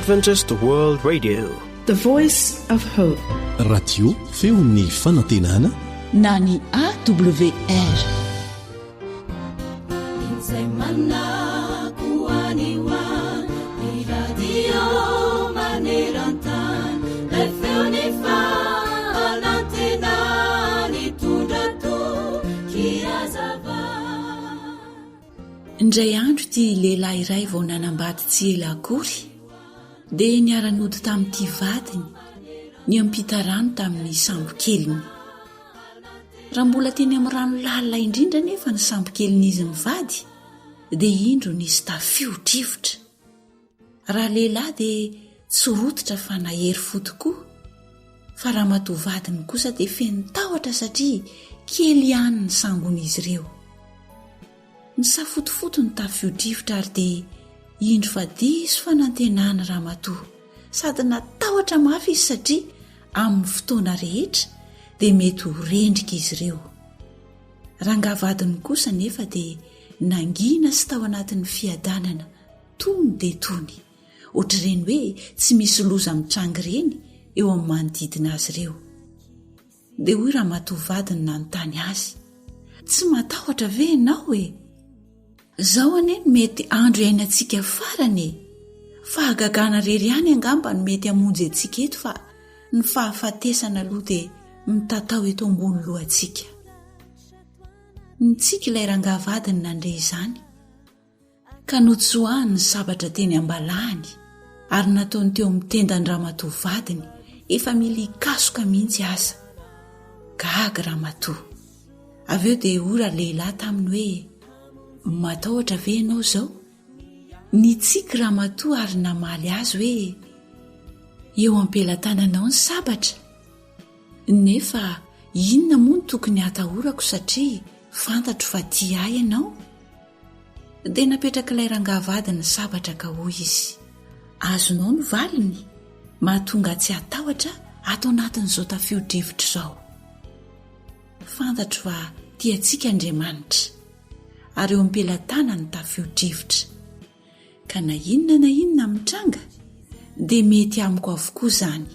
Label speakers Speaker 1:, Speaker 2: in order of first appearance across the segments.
Speaker 1: Adventist World Radio,
Speaker 2: the voice of hope.
Speaker 3: Radio feon'ny fanantenana
Speaker 4: na ny AWR. Indray andro ty lehilahy iray vao nanambady tsy ela akory dia niara-nody tamin'ity vadiny ny ampita rano tamin'ny sambo keliny. Raha mbola teny amin'ny rano lalina indrindra nefa ny sambo kelin'izy mivady dia indro nisy tafio-drivotra. Raha lehilahy dia tsy rototra fa nahery fo tokoa, fa raha matoa vadiny kosa dia feno tahotra satria kely ihany ny sangon'izy ireo. Ny safotofoto ny tafio-drivotra ary dia indro fa diso fanantenana raha matoa, sady natahotra mafy izy satria amin'ny fotoana rehetra dia mety ho rendrika izy ireo. Rangavadiny kosa nefa dia nangina sy tao anatin'ny fiadanana tony dia tony, ohatr'ireny hoe tsy misy loza mitrangy ireny eo amin'ny manodidina azy ireo. Dia hoy raha matoa vadiny nanontany azy, tsy matahotra ve ianao e? Zao anie mety andro iainantsika farany, fa agagana rery ihany angamba no mety hamonjy antsika eto, fa ny fahafatesana aloha dia mitatao eto ambony lohantsika. Nitsika ilay rangavadiny nandre izany ka notsoahany ny sabatra teny ambalahany ary nataony teo amin'ny tendany ramatoa vadiny, efa mila hikasoka mihitsy aza. Gaga ramatoa. Avy eo dia ora lehilahy taminy hoe, matahotra ve ianao zao? Nitsika ramatoa ary namaly azy hoe eo ampelantananao ny sabatra. Nefa inona moa no tokony hatahorako satria fantatro fa tia ahy ianao? Dia napetraka ilay rangavadiny ny sabatra ka hoy izy, azonao ny valiny, mahatonga tsy hatahotra ato anatin'izao tafio-drivotra izao. Fantatro fa tiantsika Andriamanitra ary eo ampelantanany ny tafio-drivotra, ka na inona mitranga dia mety amiko avokoa izany.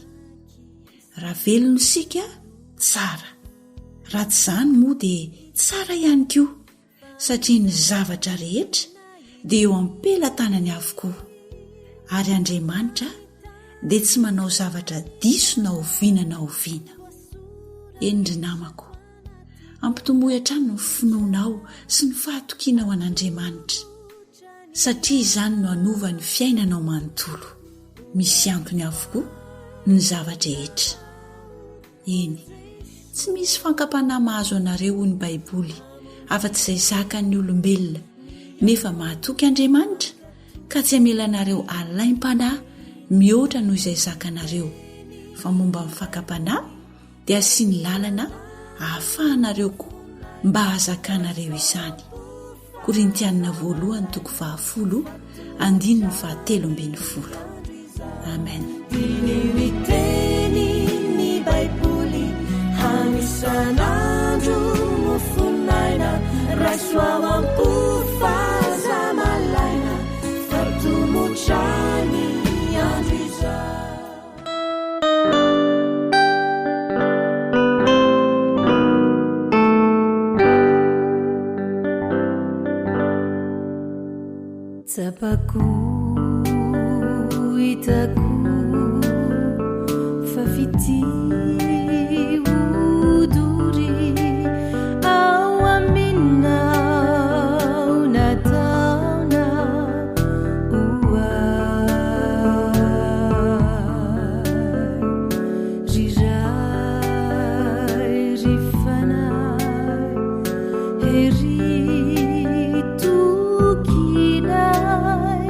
Speaker 4: Raha velona isika, tsara. Raha tsy izany moa dia tsara ihany koa, satria ny zavatra rehetra dia eo ampelantanany avokoa, ary Andriamanitra dia tsy manao zavatra diso na oviana na oviana. Endry namako, ampitomoy hatrany ny finoanao sy ny fahatokiana ho an'Andriamanitra, satria izany no hanova ny fiainanao manontolo. Misy antony avokoa ny zavatra rehetra. Eny, tsy misy fankapanahy mahazo anareo hoy ny Baiboly, afa-tsy izay zakan'ny olombelona, nefa mahatoky Andriamanitra ka tsy hamela anareo alaim-panahy mihoatra noho izay zakanareo, fa momba amin'ny fankapanahy dia asiany lalana ahafahanareo koa mba hazakanareo izany. Korintianina 1:10-11. Amen.
Speaker 5: Miteny Baiboly hanisan'andro mofinaina, raisoavampo fazamalaina, fatomotrany andro izao. Tsapako itako fa fity odory ao aminao nataona oay riray rifanay hery tokinay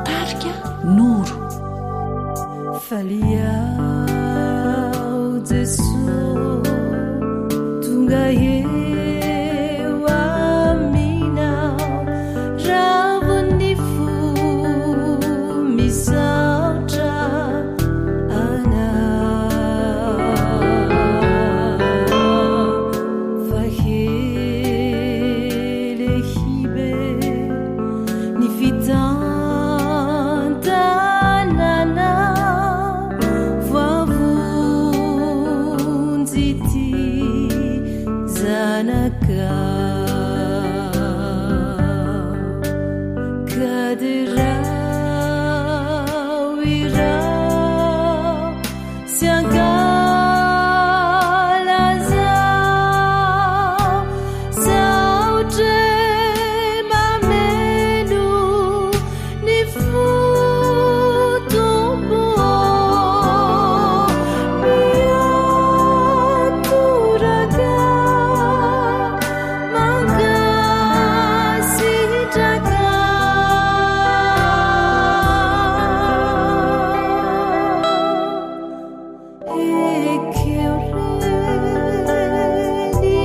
Speaker 4: tarika noro
Speaker 5: faliao Jesús tonga eo aminao ravony fo misaotra anao fahelehibe ny fitantanana voavonjy ty zanaka kadirao irao sy ankalazao saotre mameno ny fotombo miatoraka mankasitraka ekeo reny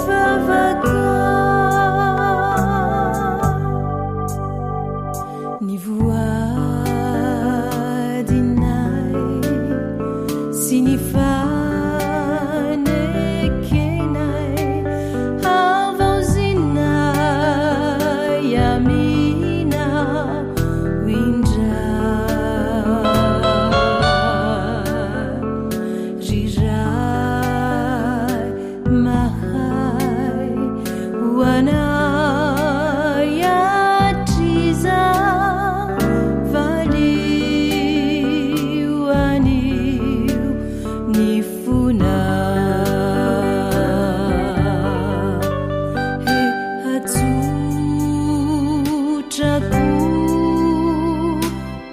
Speaker 5: vavaka ny voadinay sy ny fanekenay havaozinay amina windray riray mahay hoanay atriza valio anio ny fona he hatsotrako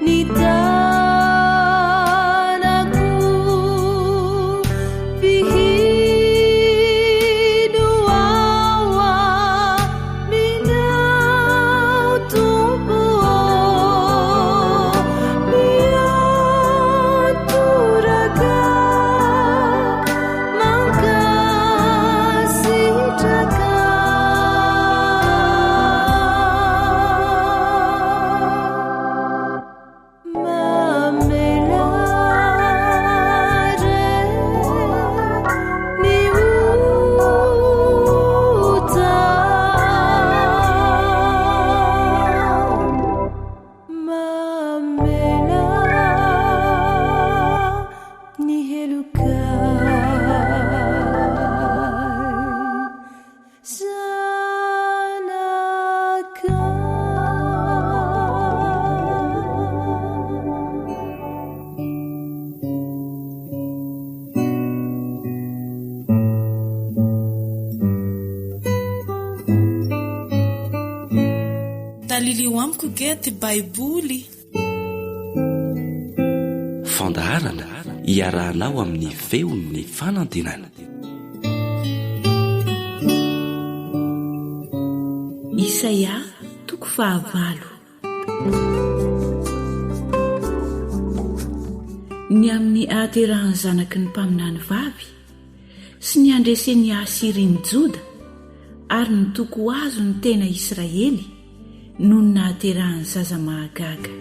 Speaker 5: ny tanako fihino aoa minao tombo miatoraka mankasitraka mamelare ny ota mamela ny helokay zanaka
Speaker 2: talilio amiko gety baiboly
Speaker 1: fandaharana iarahanao amin'ny feon'ny fanantenana
Speaker 4: Isaia toko 9. Ny amin'ny ahaterahan'ny zanaky ny mpaminany vavy sy ny andresen'ny Asirin'ny Joda ary ny toko azo ny tena Israely noho ny nahaterahan'ny zaza mahagaga.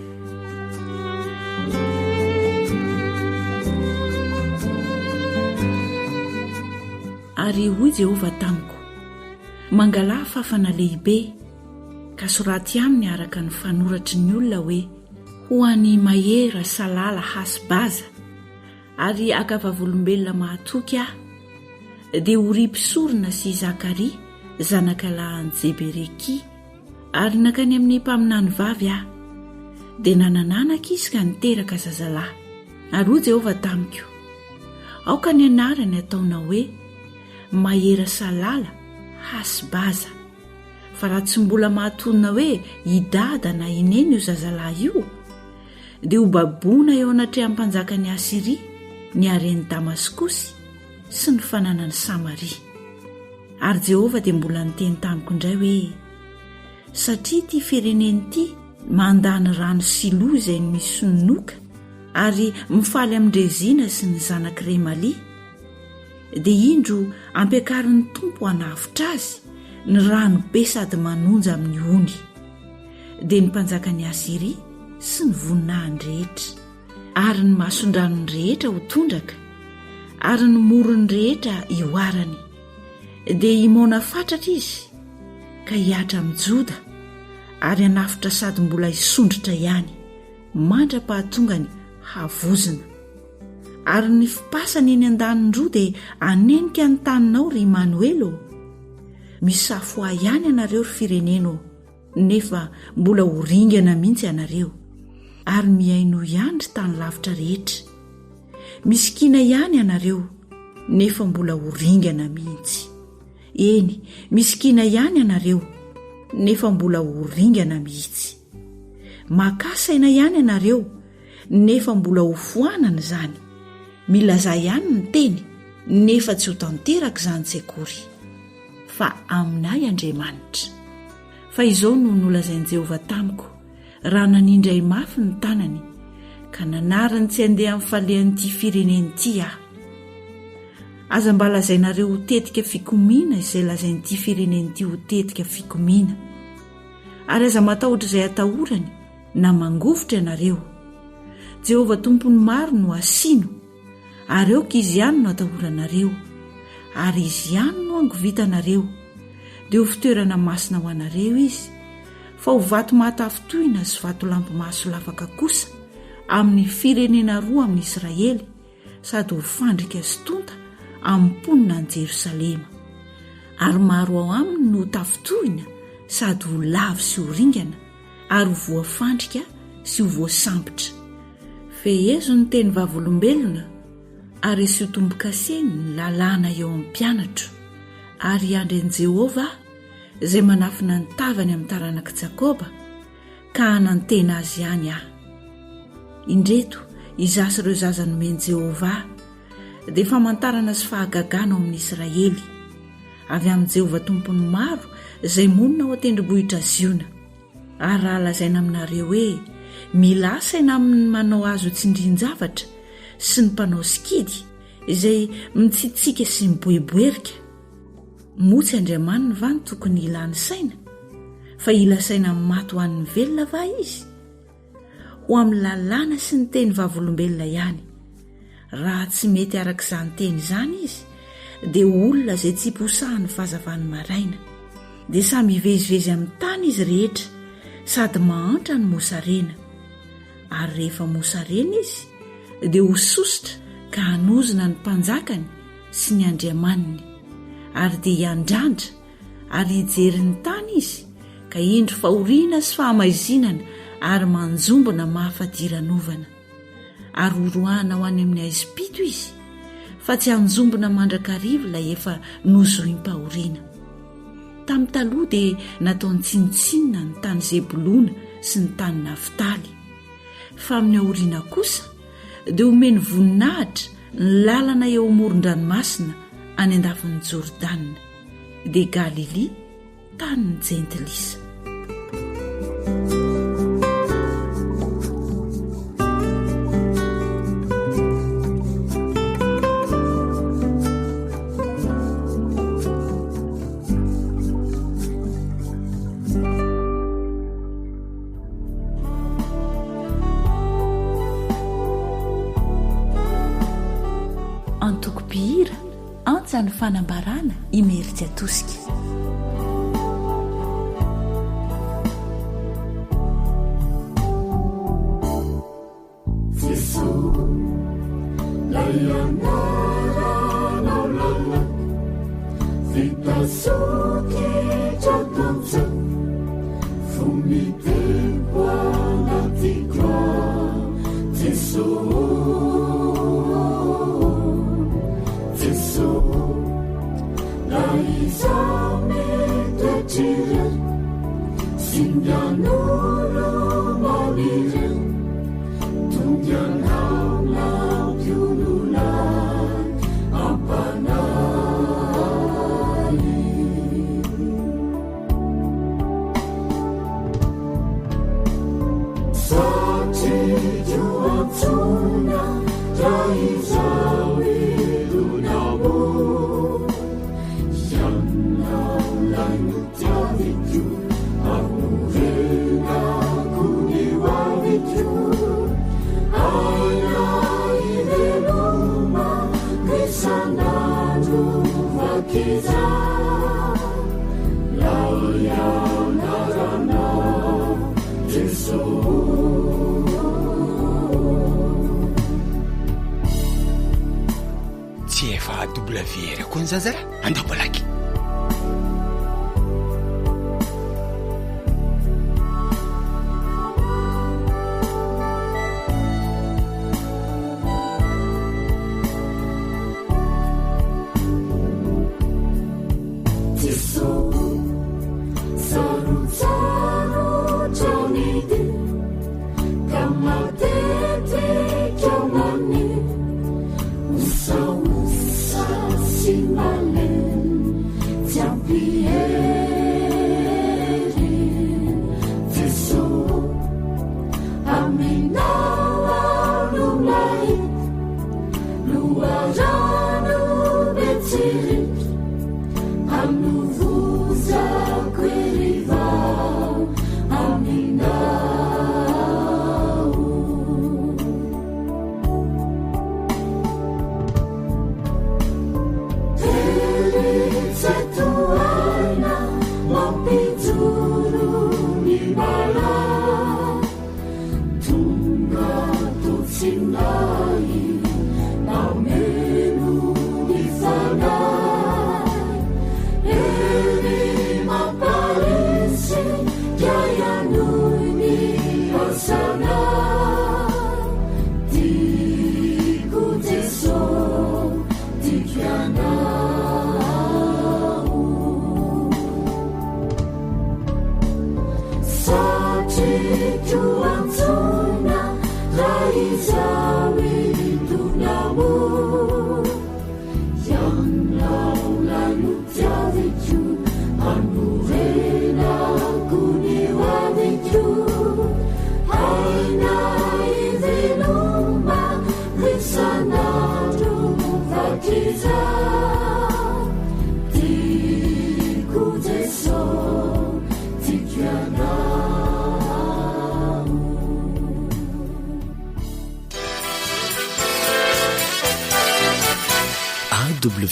Speaker 4: Ary hoy Jehova tamiko, mangala fafana lehibe ka soraty aminy araka ny fanoratry ny olona hoe ho an'ny mahera salala hasibaza ary akavavolombelona mahatoky aho dia ho rimpisorona sy Zakaria zanakalahan'i Jebereki ary nakany amin'ny mpaminany vavy aho dia nanananaka izy ka niteraka zazalahy. Ary hoy Jehova tamiko, aoka ny anarany ataona hoe mahera salala hasibaza, fa raha tsy mbola mahatonina hoe hidada na ineny io zazalahy io dia ho baboana eo anatrehan'ny mpanjakany Asiria ny haren'i Damaskosy sy ny fananany Samaria. Ary Jehova dia mbola niteny tamiko indray hoe satria ty fireneny ity mandany rano sy loha izay misy nonoka ary mifaly amin'nydrezina sy ny zanak'iray malia dia indro ampiakarin'ny tompo hanavitra azy ny rano be sady manonja amin'ny ony dia ny mpanjakany Asiria sy ny voninahiny rehetra ary ny masondranony rehetra ho tondraka ary ny morony rehetra ioarany dia himona fatratra izy ka hiatra amin'ny Joda ary hanafitra sady mbola hisondrotra ihany mandra-pahatongany havozina ary ny fipasany eny an-danindroa dia anenika ny taninao ry Manuelo misafo ahy ihany ianareo ry fireneno nefa mbola ho ringana mihitsy ianareo ary miaino ihany ry tany lavitra rehetra misikina ihany ianareo nefa mbola ho ringana mihitsy eny misikina ihany ianareo nefa mbola ho ringana mihitsy makasaina ihany ianareo nefa mbola ho foanana izany milazà ihany ny teny nefa tsy ho tanteraka izany tsekory fa aminay Andriamanitra fa izao no nolazain'i Jehovah tamiko raha nanindray mafy ny tanany ka nanarany tsy handeha amin'ny falehan'ity fireneny ity aho aza mba lazainareo ho tetika fikomiana izay lazain'ity fireneny ity ho tetika fikomiana ary aza matahotra izay atahorany na mangovotra ianareo Jehovah tompony maro no asino ary eoka izy ihany no atahoranareo ary izy ihany no angovitanareo dia ho fitoerana masina ho anareo izy fa ho vato mahatafotoina sy vato lampy-maso lafaka kosa amin'ny firenena roa amin'ny Israely sady ho fandrika sy tonta amin'ny mponina any Jerosalema ary maro ao aminy no tafotoina sady ho lavo sy ho ringana ary ho voafandrika sy ho voasambotra fehezo ny teny vavolombelona ary sy ho tombo-kaseny ny lalàna eo amin'ny mpianatro ary iandren'i Jehovah izay manafina ny tavany amin'ny taranaka Jakoba ka hanantena azy ihany aho indreto izasy ireo zaza nomeny Jehovah dia famantarana sy fahagagana ao amin'ny Israely avy amin'ny Jehovah tompony maro izay monina ao an-tendrombohitra Ziona ary raha lazaina aminareo hoe milasaina amin'ny manao azo tsindrin-javatra sy ny mpanao sikidy izay mitsitsika sy miboeboerika motsy Andriamanina va ny tokony ilany saina fa ilasaina amin'ny maty ho an'ny velona va izy ho amin'ny lalàna sy ny teny vavolombelona ihany raha tsy mety araka izany teny izany izy dia olona izay tsy posahany fahazavany maraina dia samy hivezivezy amin'ny tany izy rehetra sady mahantra ny mosarena ary rehefa mosarena izy dia ho sositra ka hanozona ny mpanjakany sy ny Andriamaniny ary dia hiandrandra ary hijery ny tany izy ka indro fahoriana sy fahamaizinana ary manjombona mahafadiran'ovana ary horoahana ho any amin'ny Aizipito izy fa tsy hanjombona mandrakarivo ilay efa nozoim-pahoriana tamin'ny taloha dia nataony tsinitsinina ny tany Zebolona sy ny tany Naftaly fa amin'ny ahoriana kosa dia omeny voninahitra ny lalana eo amoron-dranomasina any andafin'ny Jordana dia Galilia tany ny jentilisa antoko-pihira antsa ny fanambarana imeritsy atosika
Speaker 6: tsy efa WR koa ny zazara andabolaky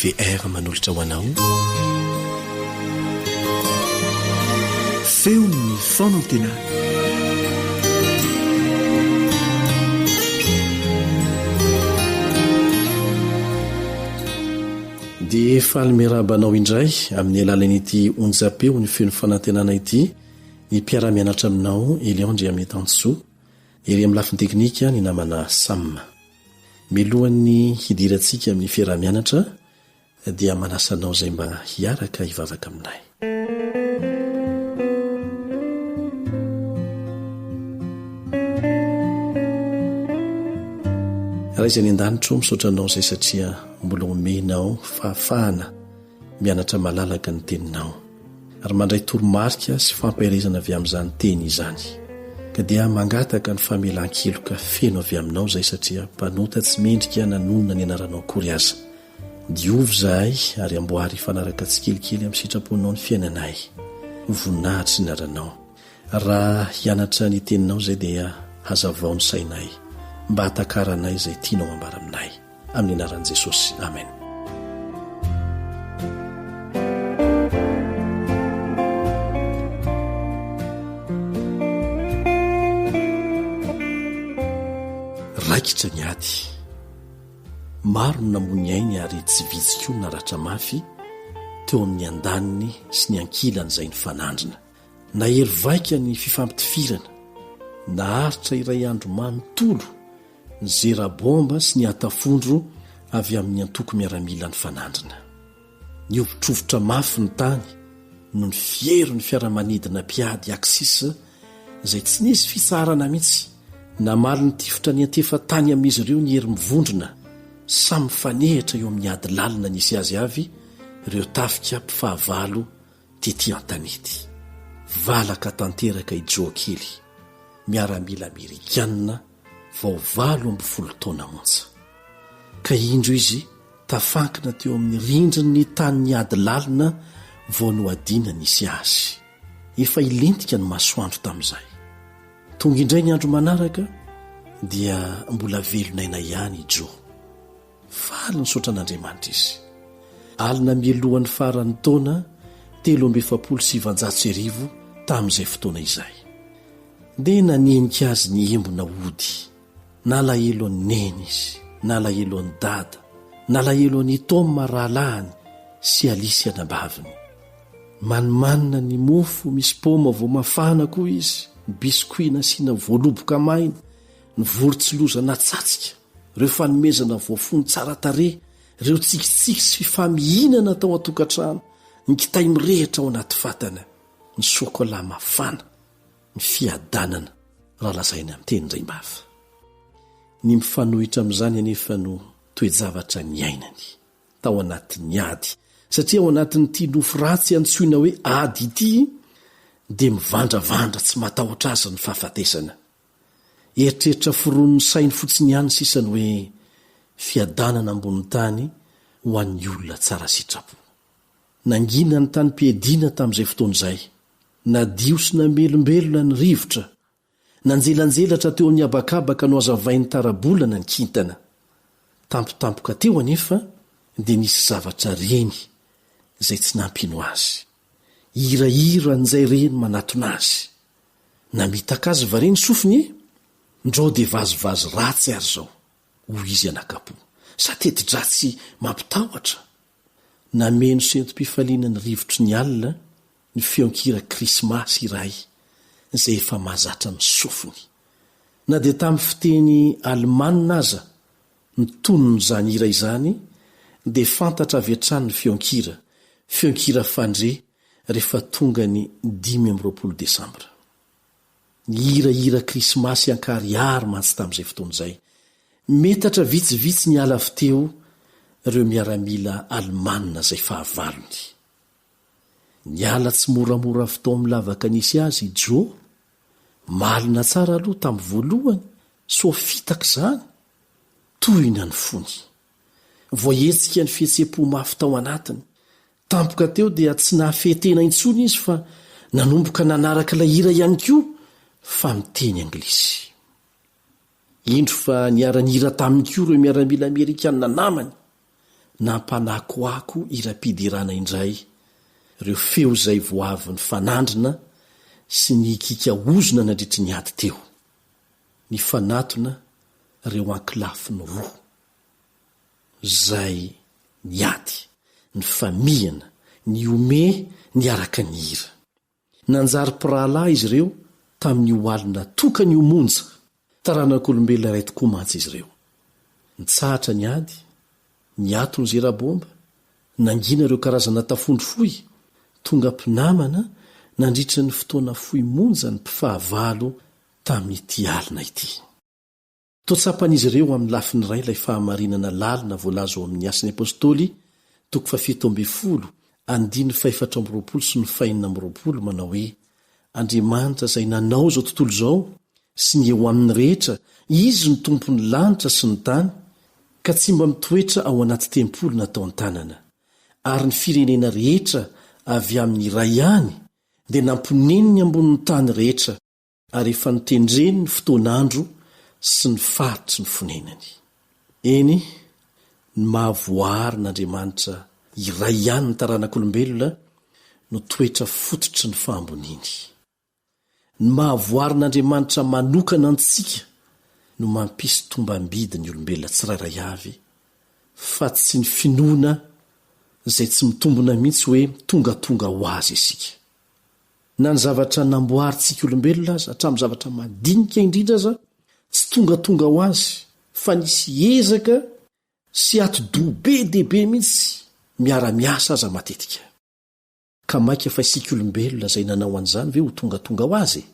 Speaker 3: WR manolotra ho anao feon'ny fonantena dia efa alomerabanao indray amin'ny alalan'ity onjapeo ny feon'ny fanantenana ity ny mpiara-mianatra aminao Eliandry amin'ny tansoa ery amin'ny lafiny teknika ny namana Samma milohan'ny hidirantsika amin'ny fiara-mianatra dia manasanao izay mba hiaraka hivavaka aminay raha izay ny an-danitro misaotranao izay satria mbola omenao fahafahana mianatra malalaka ny teninao ary mandray toromarika sy fampahirizana avy amin'izany teny izany ka dia mangataka ny famelan-keloka feno avy aminao izay satria mpanota tsy mendrika nanonona ny anaranao akory aza diovy zahay ary amboary fanaraka tsikelikely amin'ny sitraponao ny fiainanay voninahitry ny aranao raha hianatra ny teninao izay dia hazavao ny sainay mba hatakaranay izay tianao ambara aminay amin'ny anaran'i Jesosy amen. Raikitra ny ady maro no namony ainy ary tsy vitsiko ny naratra mafy teo amin'ny andaniny sy ny ankilany izay ny fanandrina na hery vaika ny fifampitifirana na haritra iray andro mamy tolo ny zera-bomba sy ny atafondro avy amin'ny antoko miaramila ny fanandrina ny ovitrovotra mafy ny tany no ny fiero ny fiaramanidina mpiady aksisa izay tsy nisy fitsarana mihitsy namaly ny tifotra ny antefa tany amin'izy ireo ny hery mivondrona samy fanehitra eo amin'ny ady lalina nisy azy avy ireo tafika mpifahavalo tety an-tanety valaka tanteraka i Joakely miaramila Amerikanina vao 80 taona monja. Ka indro izy tafankina teo amin'ny rindriny tany niady lalina vao noadina nisy azy. Efa ilentika ny masoandro tamin'izay. Tonga indray ny andro manaraka dia mbola velonaina ihany ijo. Faly ny sotra an'Andriamanitra izy. Alina mielohan'ny faran'ny taona 1770 tamin'izay fotoana izay. Dia nanenika azy ny embona ody, na lahelo ny neny izy, na lahelo ny dada, na lahelo ny taoma rahalahiny sy alisy anabaviny. Manimanina ny mofo misy paoma vao mafana koa izy, biskuit nasiana voaloboka maina, ny voron-tsiloza natsatsika, ireo fanomezana voafony tsara tarehy, ireo tsikitsiky sy fifamihinana tao an-tokantrano, ny kitay mirehitra ao anaty fatana, ny sokola mafana, ny fiadanana raha lazaina amin'ny teny indray mafy. Ny mifanohitra amin'izany anefa no toe-javatra ny ainany tao anatin'ny ady, satria ao anatin'ity nofo ratsy antsoina hoe ady ity dia mivandravandra tsy matahotra azy ny fahafatesana. Eritreritra foron'ny sainy fotsiny ihany sisany hoe fiadanana ambony tany ho an'ny olona tsara sitrapo. Nangina ny tany piediana tamin'izay fotoan'izay, nadio sy namelombelona ny rivotra, nanjelanjelatra teo amin'ny abakabaka no azavain'ny tarabolana ny kintana. Tampotampoka teo anefa dia nisy zavatra reny izay tsy nampino azy. Hirahira n'izay reny manatona azy. Namitaka azy vareny sofiny ndro dia vazovazo ratsy ary zao, hoy izy anakapo, sa teti-dratsy mampitahotra. Nameno sentom-pifaliana ny rivotry ny alina ny feonkira krismasy iray izay efa mahazatra ny sofiny. Na dia tamin'ny fiteny Alemanina aza ny tonony izany hira izany dia fantatra avy hatrany ny feonkira fandre rehefa tonga ny 15 Desambra. Ny hira krismasy ankariary mantsy tamin'izay fotoan'izay. Metatra vitsivitsy ny ala fiteo ireo miaramila Alemanina izay fahavalony. Ny ala tsy moramora fitao amin'ny lavaka nisy azy ijo, malina tsara aloha tamin'ny voalohany, so fitaka izany, tohina ny fony. Voahetsika ny fihetsem-po mafy tao anatiny. Tampoka teo dia tsy nahafehtena intsony izy fa nanomboka nanaraka ilay hira ihany koa fa miteny anglisy. Indro fa niara-nihira tamin'ny koa ireo miaramila Amerikanina namany, nampanakoako ira-pidirana indray ireo feo izay voavy ny fanandrina sy ny kika ozona nandritry ny ady teo. Ny fanatona ireo ankilafy ny roa. Zay ny ady, ny famihana, ny ome, ny araka ny hira. Nanjary pirahalahy izy ireo tamin'ny oalina toka ny omonja, taranak'olombelona iray tokoa mantsy izy ireo. Nitsahatra ny ady, ny atony Jerabomba, nangina ireo karazana tafondro fohy, tonga mpinamana nandritra ny fotoana fohy monja ny mpifahavalo tamin'ity alina ity. Totsapan'izy ireo amin'ny lafiny iray ilay fahamarinana lalina voalazo ao amin'ny Asin'ny Apôstôly 7:10, 420 sy 420 manao hoe: Andriamanitra izay nanao izao tontolo izao sy ny eo amin'ny rehetra, izy ny tompon'ny lanitra sy ny tany, ka tsy mba mitoetra ao anaty tempolo natao an-tanana. Ary ny firenena rehetra avy amin'ny iray ihany dia namponeniny ambonin'ny tany rehetra, ary efa nitendreny ny fotoan'andro sy ny faritry ny fonenany. Eny, ny mahavoarin'Andriamanitra iray ihany ny taranak'olombelona no toetra fototry ny fahamboniny. Ny mahavoarin'Andriamanitra manokana antsika no mampisy tombam-bidy ny olombelona tsirairay avy, fa tsy ny finoana izay tsy mitombona mihitsy hoe tongatonga ho azy isika. Na ny zavatra namboarintsika olombelona aza hatramin'ny zavatra madinika indrindra aza, tsy tongatonga ho azy, fa nisy ezaka sy ati-do be dehibe mihitsy miara-miasa aza matetika. Ka maika fa isika olombelona izay nanao an'izany ve ho tongatonga ho azy?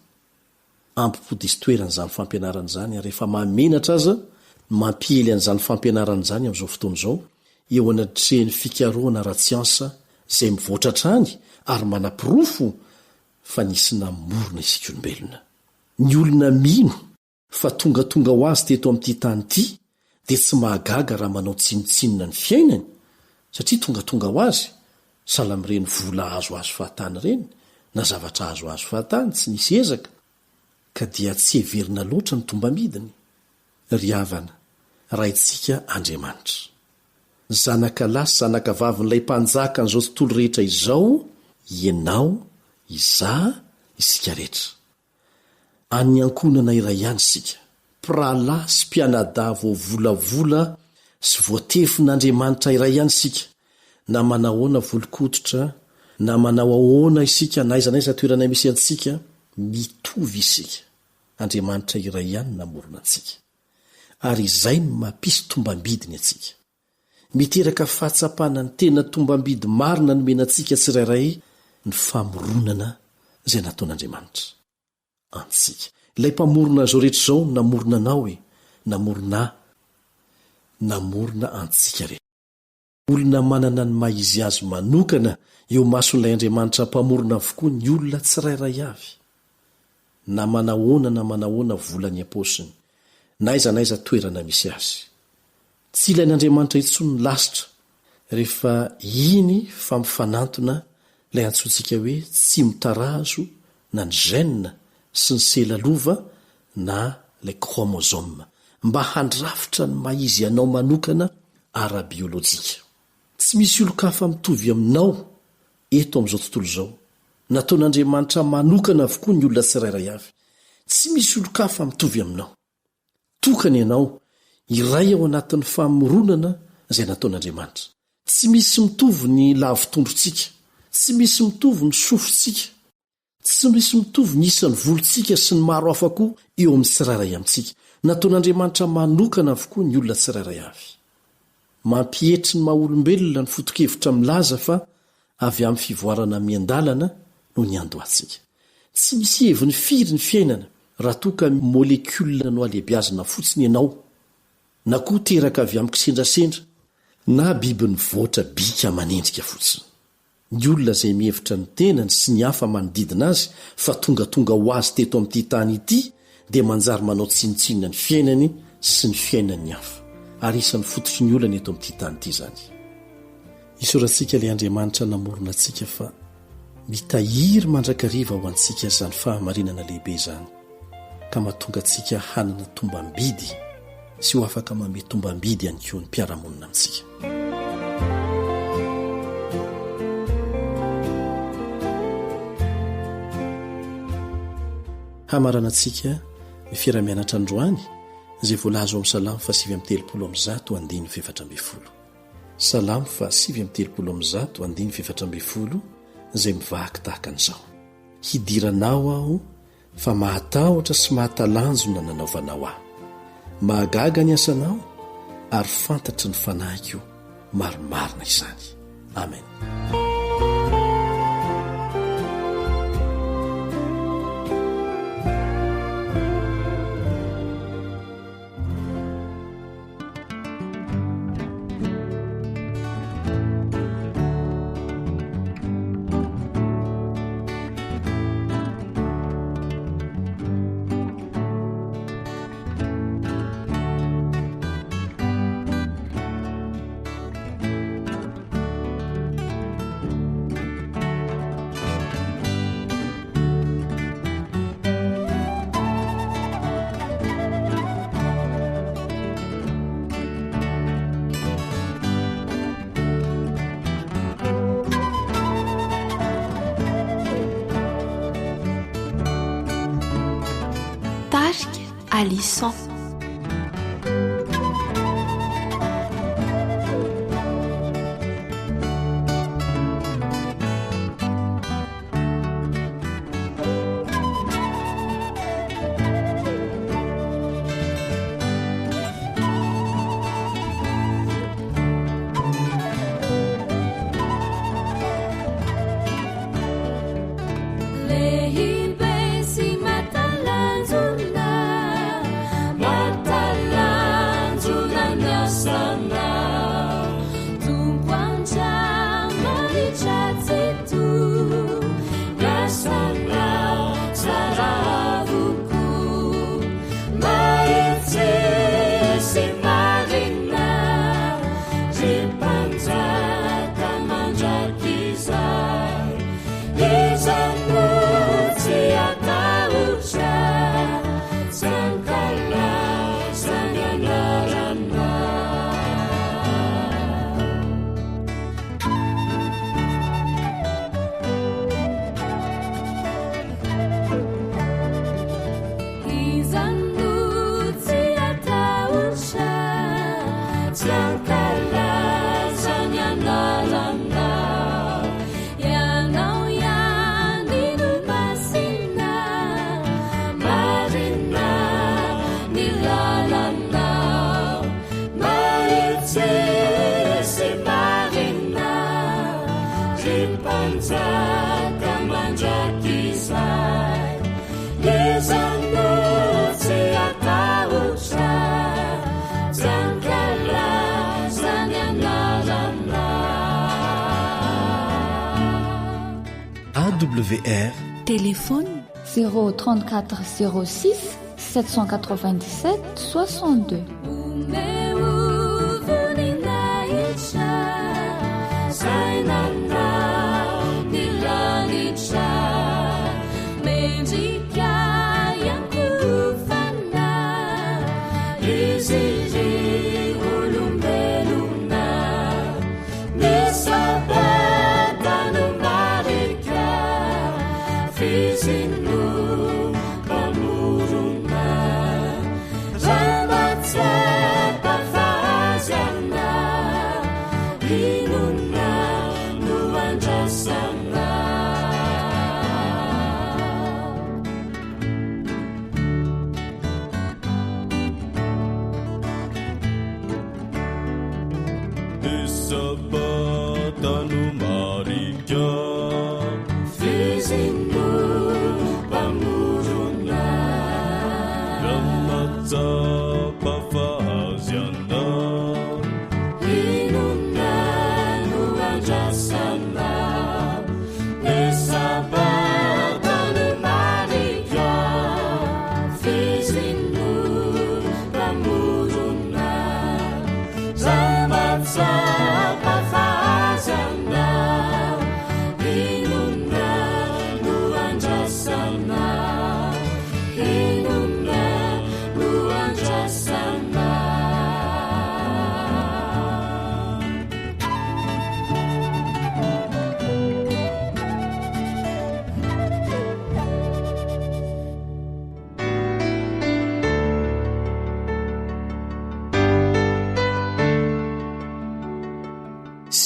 Speaker 3: Ampipodisy toeran'izany fampianarana izany, ary rehefa mamenatra aza mampiely an'izany fampianarana izany amin'izao fotoana izao, eo anatrehany fikaroana ara-tsiansa izay mivoatra hatrany ary manam-pirofo fa nisy namorona isika olombelona. Ny olona mino fa tongatonga ho azy teto amin'ity tany ity dia tsy mahagaga raha manao tsinotsinona ny fiainany satria tongatonga ho azy sala mireny vola azo azo fahatany ireny na zavatra azo azo fahatany tsy nisy ezaka ka dia tsy heverina loatra ny tombamidiny. Ry havana, raintsika Andriamanitra. Zanaka lahy sy zanaka vavin'ilay mpanjaka n'izao tontolo rehetra izao, ianao, izaho, isika rehetra. Any ankonana iray ihany isika, pralahy sy mpianadahy voavolavola sy voatefin'Andriamanitra iray ihany isika, na manao ahoana volon-koditra, na manao ahoana isika na aiza n'aiza toerana misy antsika, mitovy isika. Andriamanitra iray ihany namorona antsika. Ary izay no mampisy tombambidiny antsika. Miteraka fahatsapana ny tena tombambidy marina nomenantsika tsirairay ny famoronana izay nataon'Andriamanitra antsika. Ilay mpamorona izao rehetra izao namorona anao namorona antsika rehetra. Olona manana ny maizy azy manokana eo mason'ilay Andriamanitra mpamorona avokoa ny olona tsirairay avy. Na manahoana volany aposiny, na aiza n'aiza toerana misy azy. Tsy ilain'Andriamanitra intsony ny lasitra rehefa iny fa mifanantona ilay antsontsika hoe tsy mitarazo na ny gène sy ny selalova na ilay chromosome mba handrafitra ny maizy anao manokana ara-biolojika. Tsy misy olo-kafa mitovy aminao eto amin'izao tontolo izao. Nataon'Andriamanitra manokana avokoa ny olona tsirairay avy. Tsy misy olo-kafa mitovy aminao. Tokany ianao iray ao anatin'ny famoronana izay nataon'Andriamanitra. Tsy misy mitovy ny lavitondrotsika, tsy misy mitovy ny sofotsika, tsy misy mitovy ny isan'ny volontsika sy ny maro hafa koa eo amin'ny tsirairay amintsika. Nataon'Andriamanitra manokana avokoa ny olona tsirairay avy. Mampietry ny maha-olombelona ny foto-kevitra milaza fa avy amin'ny fivoarana miandalana no ny andohantsika. Tsy misy heviny firy ny fiainana raha toa ka molekulina no alehibiazina fotsiny ianao, na koa teraka avy amin'ny kisendrasendra, na biby ny voatra bika manendrika fotsiny. Ny olona izay mihevitra ny tenany sy ny hafa manodidina azy fa tongatonga ho azy teto amin'ity tany ity dia manjary manao tsinotsinona ny fiainany sy ny fiainan'ny hafa. Ary isan'ny fototry ny olana eto amin'ity tany ity izany. Isorantsika ilay Andriamanitra namorona antsika fa mitahiry mandrakariva ho antsika izany fahamarinana lehibe izany, ka mahatonga antsika hanana tombambidy sy ho afaka manome tombambidy ihany koa ny mpiara-monina amintsika. Hamarana antsika ny fiara-mianatra androany izay voalazo amin'ny Salamo 7:30 Salamo 7:30 izay mivahaky tahaka an'izao: hidiranao aho fa mahatahotra sy mahatalanjona nanaovanao aho. Mahagaga ny asanao ary fantatry ny fanahiko marimarina izany. Amen.
Speaker 7: Alisson.
Speaker 5: Bye.
Speaker 3: AWR
Speaker 4: Téléphone
Speaker 5: 034 06 797 62.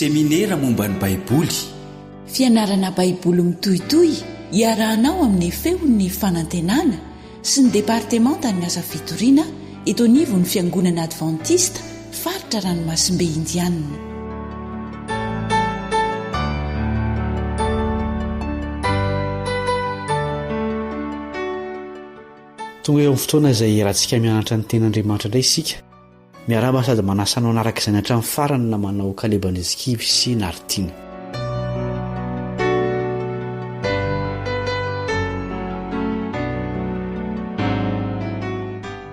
Speaker 1: seminera momba ny baiboly
Speaker 4: fianarana baiboly mitohitoy iarahanao amin'ny feon'ny fanantenana sy ny departementany asa fitoriana etonivon'ny fiangonana adventista faritra ranomasimbe indianina.
Speaker 7: tonga eo amin'ny fotoana izay rahantsika mianatra ny ten'Andriamanitra indray isika miaraba sady manasanao anaraka izany hatramin'ny farany na manao kalebandrizikivy sy naritiana.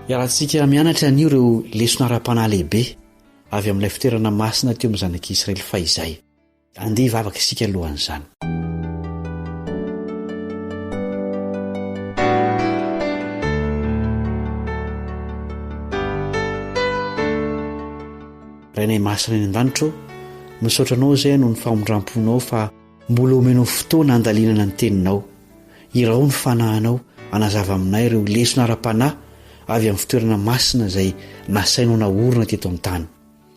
Speaker 7: iarahantsika mianatra an'io ireo lesona ara-panahy lehibe avy amin'ilay fitoerana masina teo amin'ny zanak'Israely fa izay andeha vavaka isika alohan'izany. rainay masina eny an-danitro misaotranao izay no ny famondram-ponao fa mbola omenao fotoana handalinana ny teninao irao ny fanahinao anazava aminay ireo lesona ara-panahy avy amin'ny fitoerana masina izay nasainao naorina teto amin'ny tany.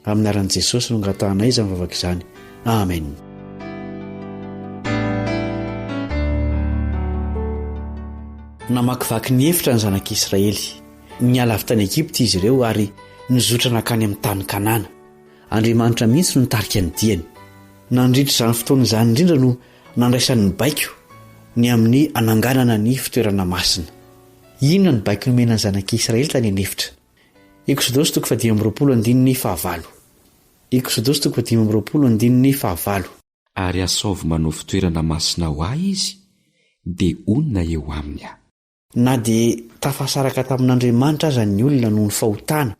Speaker 7: Amin'ny aran'i Jesosy no ngatahana izany vavaka izany. Amen. namakivaky ny efitra ny zanak'Israely niala avy tany Egipta izy ireo ary nizotra nakany amin'ny tany Kanana. Andriamanitra mihitsy no nitarika ny diany. Nandritra izany fotoana izany indrindra no nandraisan'ny baiko ny amin'ny ananganana ny fitoerana masina. Inona ny baiko nomena ny zanak'Israely tany anefitra? Exodosy 10:15. Exodosy 10:15.
Speaker 1: Ary asaovy manao fitoerana masina ho ahy izy dia onona eo aminy aho.
Speaker 7: Na dia tafasaraka tamin'Andriamanitra aza ny olona noho ny fahotana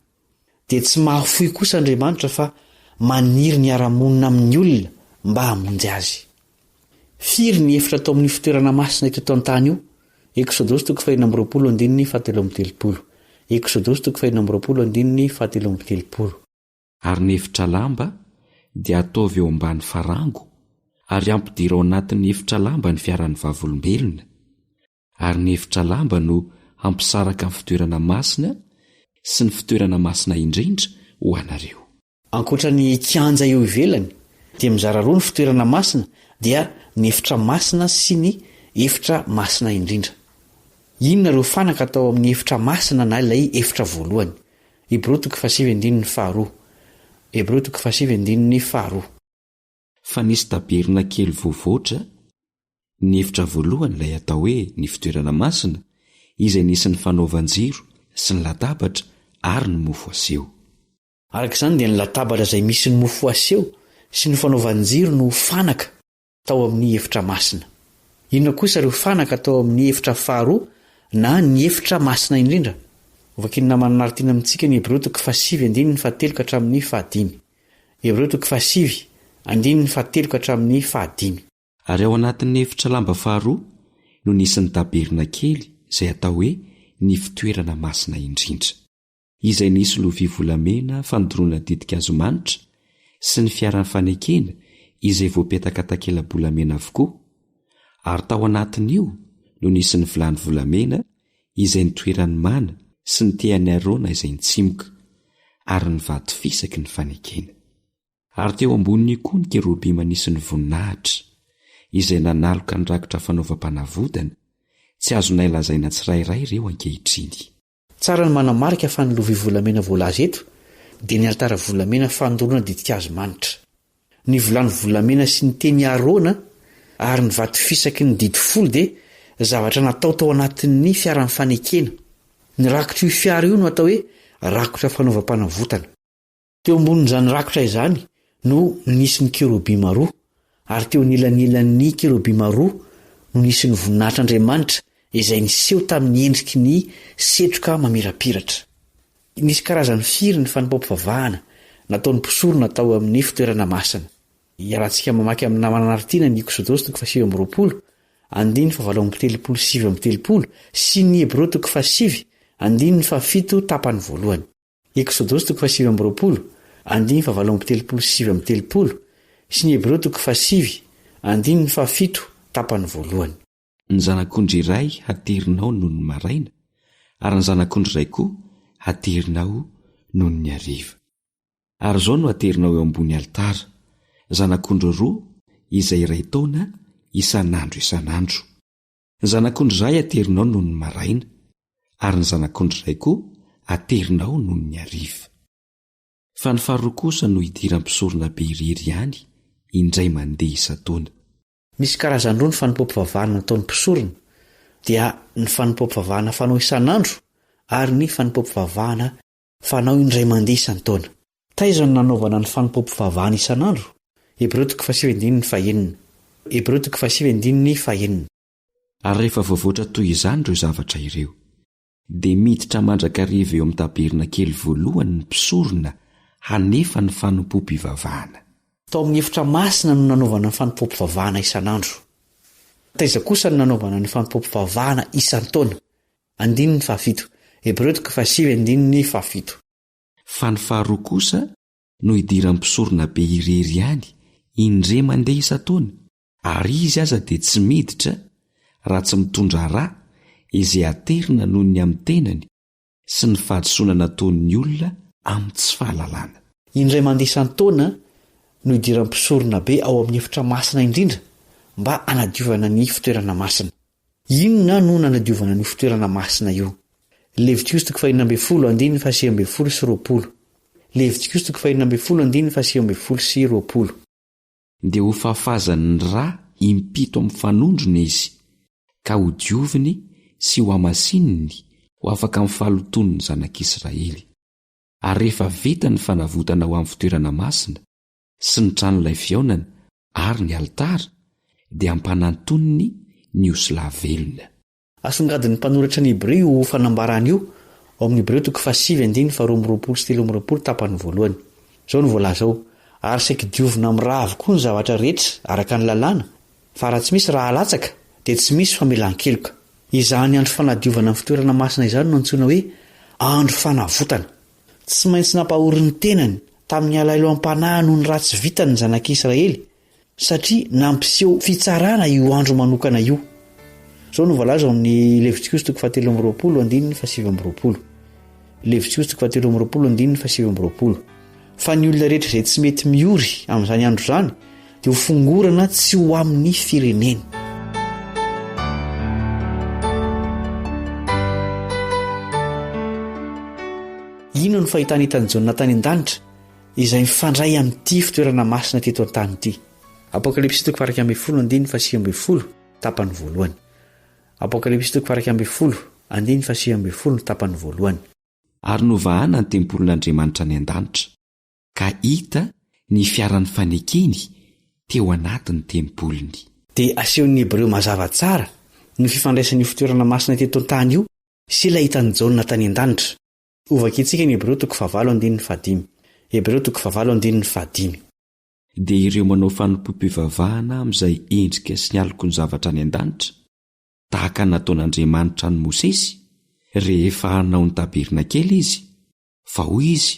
Speaker 7: dia tsy mahafoy kosa Andriamanitra fa maniry ny ara-monina amin'ny olona mba hamonjy azy. Firy ny efitra tao amin'ny fitoerana masina eto an-tany io? Exodosy 5:17. Exodosy 5:17.
Speaker 1: Ary ny efitra lamba dia ataovy eo ambany farango ary ampidirao anatin'ny efitra lamba ny fiaran'ny vavolombelona. Ary ny efitra lamba no hampisaraka amin'ny fitoerana masina sy ny fitoerana masina indrindra ho anareo.
Speaker 7: Ankoatra ny kianja eo ivelany dia mizara roa ny fitoerana masina dia ny efitra masina sy ny efitra masina indrindra. Inona ireo fanaka atao amin'ny efitra masina na ilay efitra voalohany? Hebreo 7:2. Hebreo 7:2.
Speaker 1: Fa nisy taberna kely voavoatra ny efitra voalohany ilay atao hoe ny fitoerana masina, izay nisy ny fanaovan-jiro sy ny latabatra ary ny mofo aseho.
Speaker 7: Araka izany dia ny latabatra izay misy ny mofo aseho sy ny fanaovan-jiro no fanaka tao amin'ny efitra masina. Inona kosa ireo fanaka tao amin'ny efitra faharoa na ny efitra masina indrindra? Vakinona manaritiana amintsika ny Hebreo 7:7-5. Hebreo 7:7-5.
Speaker 1: Ary ao anatin'ny efitra lamba faharoa no nisy ny taberna kely izay atao hoe ny fitoerana masina indrindra, izay nisy lovia volamena fanodorona ditika-azo manitra sy ny fiaran'ny fanekena izay voapetaka takela-bolamena avokoa. Ary tao anatin'io no nisy ny vilany volamena izay nitoerany mana sy ny teany Arona izay nitsimoka, ary ny vato fisaky ny fanekena. Ary teo amboniny koa ny kerubima nisy ny voninahitra izay nanaloka ny rakitra fanaovam-panavodana, tsy azonay lazaina tsirairay ireo ankehitriny.
Speaker 7: Tsara ny manamarika fa ny lovia volamena voalaza eto dia ny altara volamena fanodorona ditika-azo manitra, ny vilany volamena sy ny teny Arona ary ny vato fisaky ny didy folo dia zavatra natao tao anatin'ny fiaran'ny fanekena. Ny rakitra io fiara io no atao hoe rakitra fanaovam-panavotana. Teo ambonin'izany rakitra izany no nisy ny kerubima roa, ary teo nilan'ilan'ny kerubima roa no nisy ny voninahitr'Andriamanitra izay niseho tamin'ny endriky ny setroka mamirapiratra. Nisy karazany firy ny fanipaom-pivavahana nataon'ny mpisorona tao amin'ny fitoerana masina. Iarahantsika mamaky amin'ny manaritiana ny Exodosy 7:20, 7:7 sy ny Hebreo 7:7 tapany voalohany. Exodosy 7:20, 7:7 sy ny Hebreo 7:7 tapany voalohany.
Speaker 1: Ny zanak'ondry iray haterinao noho ny maraina, ary ny zanak'ondry iray koa haterinao noho ny hariva. Ary izao no haterinao eo ambony altara, zanak'ondry roa izay iray taona isan'andro isan'andro. Ny zanak'ondry iray haterinao noho ny maraina, ary ny zanak'ondry iray koa haterinao noho ny hariva. Fa ny faharoa kosa no hidiram-pisorona be irery ihany, indray mandeha isan-taona.
Speaker 7: Misy karazany roa ny fanipaom-pivavahana nataon'ny mpisorona, dia ny fanipaom-pivavahana fanao isan'andro ary ny fanipaom-pivavahana fanao indray mandeha isan-taona. Taiza no nanaovana ny fanipaom-pivavahana isan'andro? Hebreo 7:1. Hebreo 7:1.
Speaker 1: Ary rehefa voavoatra toy izany ireo zavatra ireo, dia miditra mandrakariva eo amin'ny taberna kely voalohany ny mpisorona hanefa ny fanipaom-pivavahana.
Speaker 7: Tao amin'ny efitra masina no nanaovana ny fanipaom-pivavahana isan'andro. Taiza kosa no nanaovana ny fanipaom-pivavahana isan-taona? 7. Hebreo 7:7.
Speaker 1: Fa ny faharoa kosa no hidiram-pisorona be irery ihany, indray mandeha isan-taona, ary izy aza dia tsy miditra raha tsy mitondra rà izay aterina noho ny amin'ny tenany sy ny fahadisoana nataon'ny olona amin'ny tsy fahalalana.
Speaker 7: Indray mandeha isan-taona no hidiram-pisorona be ao amin'ny efitra masina indrindra mba anadiovana ny fitoerana masina. Inona no nanadiovana ny fitoerana masina io? Levitikos 5:20-20. Levitikos 5:20-20.
Speaker 1: Dia ho fahafazany rà impito amin'ny fanondrona izy, ka ho dioviny sy ho amasininy ho afaka amin'ny fahaloton'ny zanak'Israely. Ary rehefa vita ny fanavotana ho amin'ny fitoerana masina sy ny tranon'ilay fiaonana ary ny altara, dia ampanantoniny ny osila velona.
Speaker 7: Asongadin'ny mpanoratra ny Hebreo ho fanambarana io ao amin'ny Hebreo 7:2-3 tapany voalohany. Izao no voalaza ao: ary saika diovina amin'ny raha avokoa ny zavatra rehetra araka ny lalàna, fa raha tsy misy raha alatsaka dia tsy misy famelan-keloka. Izany andro fanadiovana amin'ny fitoerana masina izany no antsoina hoe andro fanavotana. Tsy maintsy nampahory ny tenany tamin'ny alailo am-panahy noho ny ratsy vitany zanak'Israely, satria nampiseho fitsarana io andro manokana io. zao no voalaza amin'ny Levitikosy 7:20 Levitikosy 7:20 fa ny olona rehetra izay tsy mety miory amin'izany andro izany dia ho fongorana tsy ho amin'ny fireneny. Ino no fahitana hitan'i Jaona tany an-danitra izay mifandray amin'ity fitoerana masina teto an-tany ity? Apokalipsy 1:10 tapany voalohany. Apokalipsy 1:10 tapany voalohany.
Speaker 1: Ary novahana ny tempolin'Andriamanitra any an-danitra, ka hita ny fiaran'ny fanekeny teo anatin'ny tempoliny.
Speaker 7: Dia asehon'ny Hebreo mazava tsara ny fifandraisan'ny fitoerana masina teto an-tany io sy ilay hitan'i Jaona tany an-danitra. Ovakitsika ny Hebreo 9:15. Hebreo 9:15.
Speaker 1: Dia ireo manao fanompoam-pivavahana amin'izay endrika sy ny aloko ny zavatra any an-danitra, tahaka nataon'Andriamanitra ny Mosesy rehefa hanao ny tabernakely izy, fa hoy izy: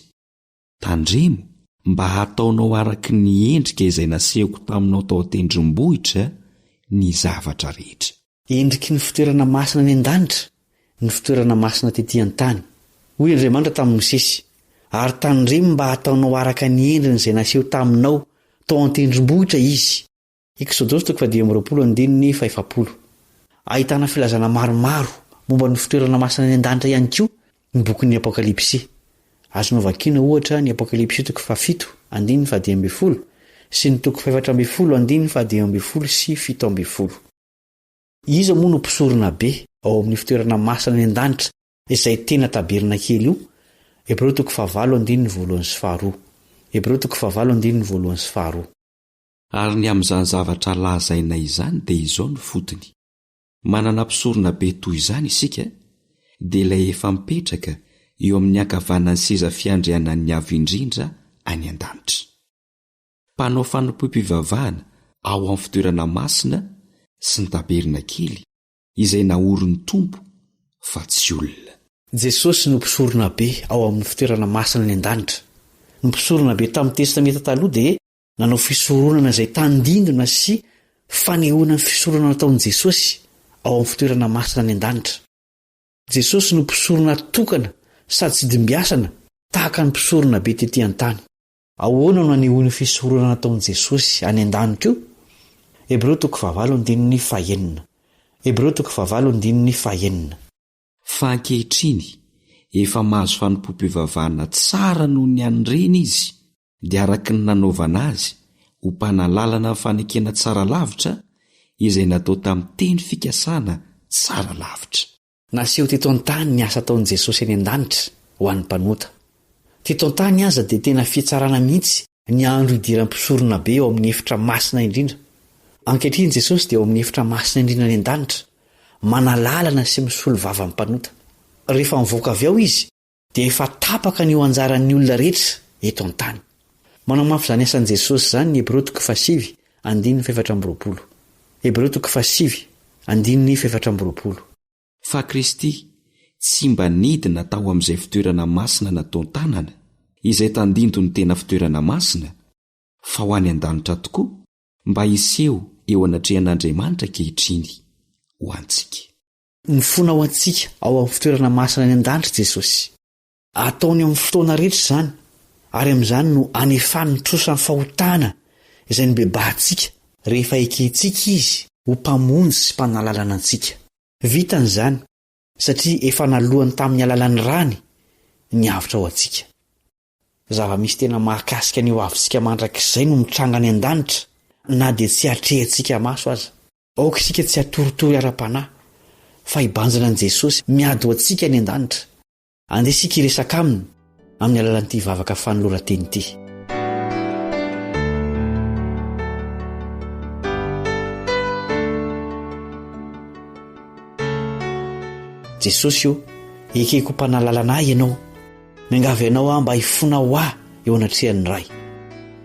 Speaker 1: tandremo mba hataonao araka ny endrika izay nasehoko taminao tao an-tendrombohitra ny zavatra rehetra.
Speaker 7: Endriky ny fitoerana masina any an-danitra, ny fitoerana masina tetỳ an-tany. Hoy Andriamanitra tamin'i Mosesy: ary tandremo mba hataonao araka ny endriny izay naseho taminao tao an-tendrombohitra izy. Exodosy 12:5. Ahitana filazana maromaro momba ny fitoerana masina any an-danitra ihany koa ny bokin'ny Apokalipsy. Azonao vakiana ohatra ny Apokalipsy 7:10 sy ny 4:10 sy 7. Iza moa no mpisorona be ao amin'ny fitoerana masina any an-danitra izay tena tabernakely io? Hebreo 9:1-2. Hebreo 9:1-2.
Speaker 1: Ary ny amin'izany zavatra lazaina izany dia izao ny fotony. Manana mpisorona be toy izany isika, dia ilay efa mipetraka eo amin'ny ankavanan'ny seza fiandrianan'ny avo indrindra any an-danitra. Mpanao fanompoam-pivavahana ao amin'ny fitoerana masina sy ny tabernakely izay naorin'ny Tompo fa tsy olona.
Speaker 7: Jesosy no mpisorona be ao amin'ny fitoerana masina any an-danitra. Ny mpisorona be tamin'ny testamenta taloha dia nanao fisoronana izay tandindona sy fanehoana ny fisorona nataon'i Jesosy ao amin'ny fitoerana masina any an-danitra. Jesosy no mpisorona tokana sady tsy dimbiasana tahaka ny mpisorona be tetỳ an-tany. Ahoana no anehoana ny fisorona nataon'i Jesosy any an-danitra io? Hebreo 9:1. Hebreo 9:1.
Speaker 1: Fa ankehitriny efa mahazo fanompoam-pivavahana tsara noho ny an'ireny izy, dia araka ny nanaovana azy ho mpanalalana ny fanekena tsara lavitra izay natao tamin'ny teny fikasana tsara lavitra.
Speaker 7: Naseho teto an-tany ny asa taon'i Jesosy any an-danitra ho an'ny mpanota. Teto an-tany aza dia tena fitsarana mihitsy ny andro idiram-pisorona be ao amin'ny efitra masina indrindra. Ankehitriny Jesosy dia ao amin'ny efitra masina indrindra any an-danitra, manalalana sy misolo vava amin'ny mpanota. Rehefa mivoaka avy ao izy dia efa tapaka ny ho anjaran'ny olona rehetra eto an-tany. Manao mafy izany asan'i Jesosy izany ny Hebreo 7:4. Hebreo 7:4.
Speaker 1: Fa Kristy tsy mba nidina tao amin'izay fitoerana masina natao tanana izay tandindo ny tena fitoerana masina, fa ho any an-danitra tokoa mba hiseho eo anatrehan'Andriamanitra kehitriny ho antsika.
Speaker 7: Mifona ho antsika ao amin'ny fitoerana masina any an-danitra Jesosy. Ataony amin'ny fotoana rehetra izany, ary amin'izany no anefany ny trosan'ny fahotana izay nibebahantsika rehefa ekentsika izy ho mpamonjy sy mpanalalana antsika. Vitan'izany satria efa nalohany tamin'ny alalan'ny rany ny avitra ho antsika. Zava-misy tena mahakasika ny ho avintsika mandrakizay no mitranga any an-danitra, na dia tsy hatrehantsika maso aza. Aoka isika tsy hatoritory ara-panahy, fa hibanjina an'i Jesosy miady ho antsika any an-danitra. Andesika hiresaka aminy amin'ny alalan'ity vavaka fanoloran-teny ity. Jesosy io, ekeko mpanalalana ahy ianao, miangavy ianao aho mba hifona ho ahy eo anatrehan'ny ray.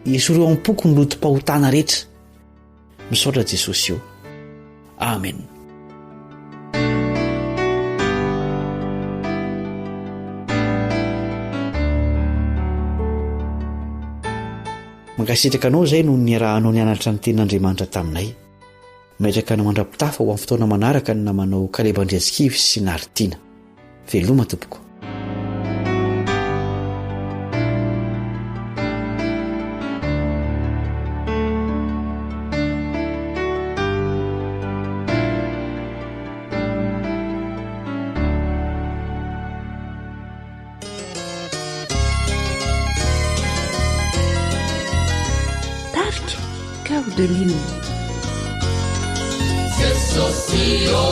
Speaker 7: Esoreo am-poko ny lotom-pahotana rehetra. Misaotra Jesosy io. Amen. Mankasitraka anao izay no niarahanao nianatra ny tenin'Andriamanitra taminay. maitraka na mandrapitafa ho amin'ny fotoana manaraka na manao kalebandriasikivy sy naritiana veloma tompoko.
Speaker 4: De l'hymne.
Speaker 8: Sesosio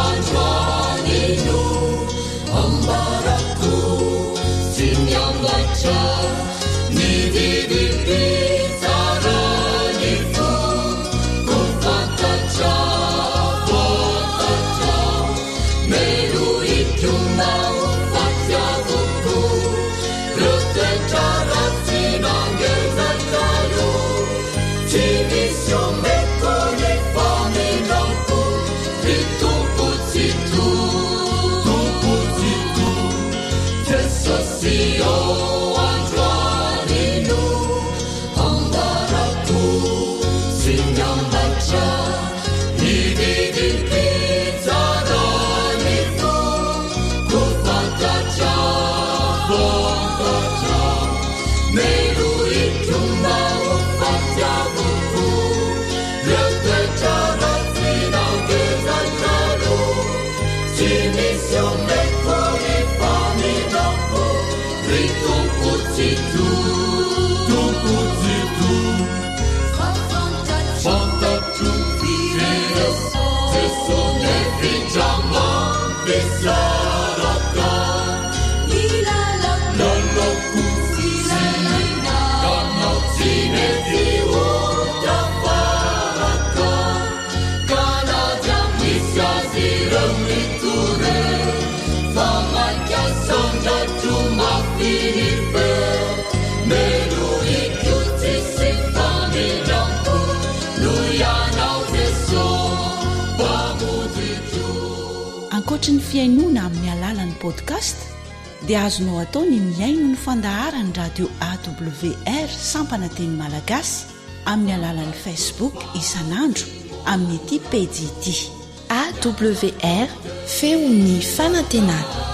Speaker 8: anjuaninu ambaraku sinyambacha nididipi saranifu kufatacha fatacha meru ituma ufatya vuku rutechara sinangezatayo Division mekone familonku Ritumpuzitu Tumpuzitu Tesosio anjuaninu Ambaraku Sinyambacha Nididipi zaranifu Kufatacha Fatacha Meru ituma ufatya
Speaker 4: Ankoatra ny fiainoana amin'ny alalan'ny podcast dia azonao atao ny miaino ny fandaharany radio AWR sampana teny malagasy amin'ny alalan'ny Facebook isanandro amin'ny ity pejy ity AWR feon'ny fanantenana.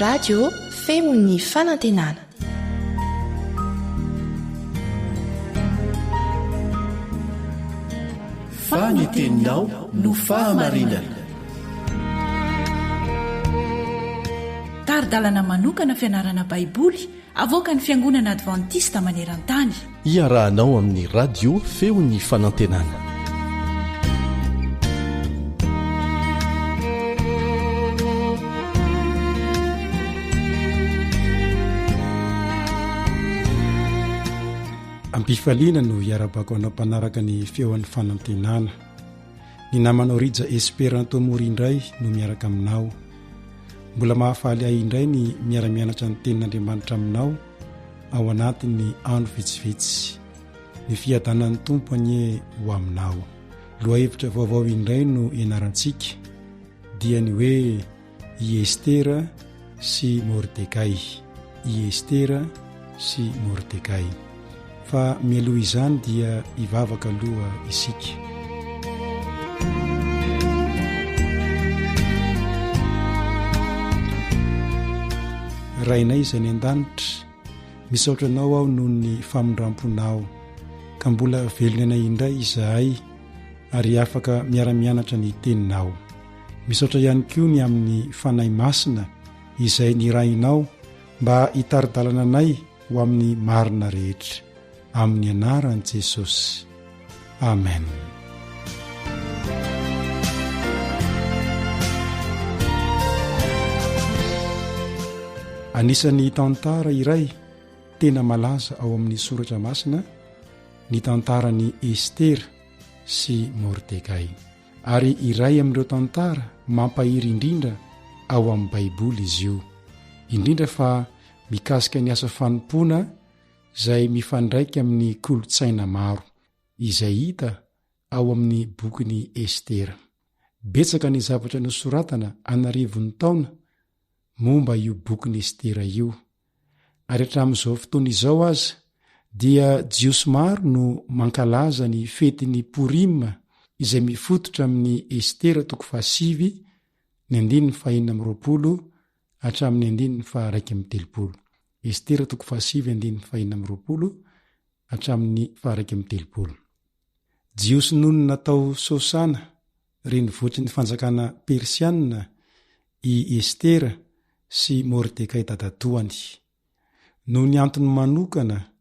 Speaker 4: Radio feon'ny fanantenana.
Speaker 3: Faniteninao no fahamarinana.
Speaker 4: Taridalana manokana fianarana baiboly avoaka ny fiangonana advantista maneran-tany.
Speaker 3: Iarahanao amin'ny radio feon'ny fanantenana.
Speaker 9: ampifaliana no iarabako anao mpanaraka ny feoan'ny fanantenana. Ny namanao Rija Esperanto Mori indray no miaraka aminao. Mbola mahafaly ahy indray ny miara-mianatra ny tenin'Andriamanitra aminao ao anatin'ny andro vitsivitsy. Ny fiadanan'ny tompo anie ho aminao. Lohahevitra vaovao indray no ianarantsika dia ny hoe i Estera sy Mordekay. I Estera sy Mordekay. Fa mialoha izany dia ivavaka aloha isika. Rainay izay ny an-danitra, misaotra anao aho noho ny famondramponao, ka mbola velona anay indray izahay ary afaka miara-mianatra ny teninao. Misaotra ihany koa ny amin'ny fanahy masina izay nirahinao mba hitaridalana anay ho amin'ny marina rehetra. Amin'ny anaran'i Jesosy. Amen. Anisan'ny tantara iray tena malaza ao amin'ny soratra masina ny tantaran'ny Estera sy Mordekay. Ary iray amin'ireo tantara mampahiry indrindra ao amin'ny Baiboly izy io. Indrindra fa mikasika ny asa fanompoana izay mifandraika amin'ny kolotsaina maro izay hita ao amin'ny bokin'ny Estera. Betsaka ny zavatra nosoratana anarivon'ny taona momba io bokin'ny Estera io. Ary hatramin'izao fotoana izao aza dia jiosy maro no mankalaza ny fetin'ny Porima izay mifototra amin'ny Estera 7 ny 120 hatramin'ny 130. Estera 7:120 hatramin'ny 130. Jiosy noho ny natao Sosana reny voatry ny fanjakana Persianina i Estera sy Mordekay dadatoany. Noho ny antony manokana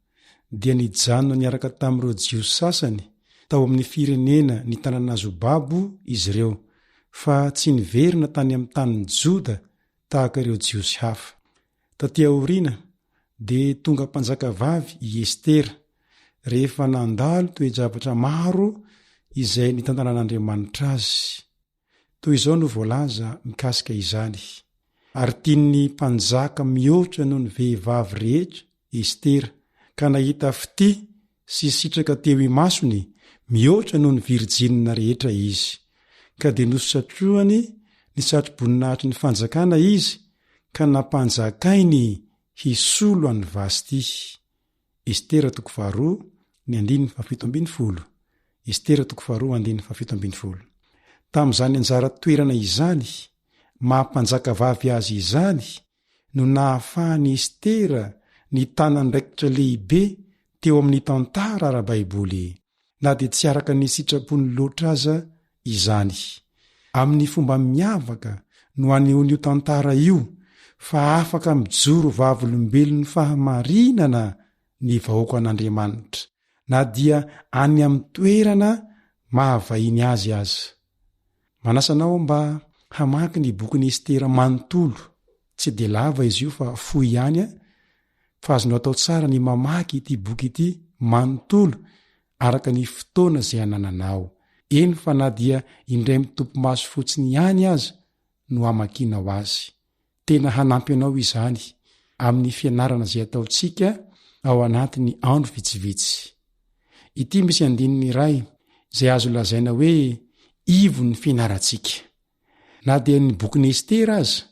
Speaker 9: dia nijanona niaraka tamin'ireo jiosy sasany tao amin'ny firenena ny tanàna Zobabo izy ireo, fa tsy niverina tany amin'ny tanin'ny Joda tahaka ireo jiosy hafa. Taty aoriana dia tonga mpanjaka vavy i Estera rehefa nandalo toe-javatra maro izay nitantanan'Andriamanitra azy. Toy izao no voalaza mikasika izany. Ary tian'ny mpanjaka mihoatra noho ny vehivavy rehetra Estera, ka nahita fity sy sitraka teo imasony mihoatra noho ny virjinina rehetra izy, ka dia nososatroany ny satro-boninahitry ny fanjakana izy, ka nampanjakainy hisolo an'ny Vasty. Estera 2:17. Estera 2:17. Tamin'izany anjara toerana izany, mampanjaka vavy azy izany, no nahafahany Estera ny tanandraikitra lehibe teo amin'ny tantara ara-Baiboly, na dia tsy araka ny sitrapony loatra aza izany. Amin'ny fomba miavaka no anehon'io tantara io, fa afaka mijoro vavolombelon'ny fahamarinana ny vahoaka an'Andriamanitra, na dia any amin'ny toerana mahavahiny azy aza. Manasanao mba hamaky ny bokin'ny Estera manontolo, tsy dia lava izy io fa fohy ihany, fa azonao atao tsara ny mamaky ity boky ity manontolo araka ny fotoana izay anananao. Eny fa na dia indray mitompo maso fotsiny ihany aza no amakinao azy. Tena hanampy anao izany amin'ny fianarana izay ataontsika ao anatin'ny andro vitsivitsy. Ity misy andininy iray izay azo lazaina hoe ivo ny fianarantsika. Na dia ny bokin'ny Estera aza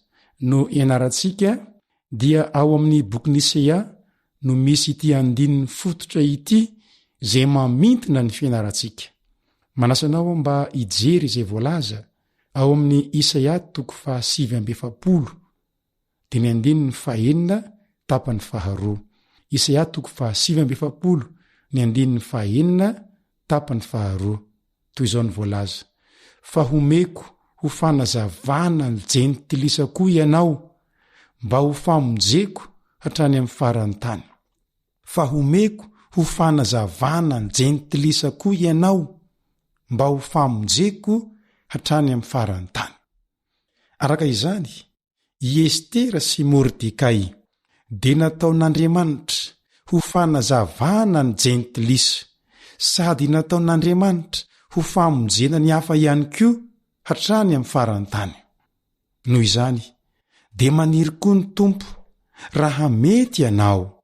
Speaker 9: no ianarantsika, dia ao amin'ny bokin'ny Isea no misy ity andininy fototra ity izay mamintona ny fianarantsika. Manasanao mba ijery izay voalaza ao amin'ny Isea 7:7, dia ny andininy 4 tapany 2. Isea 7:7, ny andininy 4 tapany 2. Toy izao ny voalaza: fa homeko ho fanazavana ny jentilisako ianao, mba ho famonjeko hatrany amin'ny farany tany. Fa homeko ho fanazavana ny jentilisako ianao, mba ho famonjeko hatrany amin'ny farany tany. Araka izany, i Estera sy Mordekay dia nataon'Andriamanitra ho fanazavana ny jentilisa sady nataon'andriamanitra ho famonjena ny hafa ihany koa hatrany amin'ny farantany. Noho izany dia maniry koa ny tompo raha mety ianao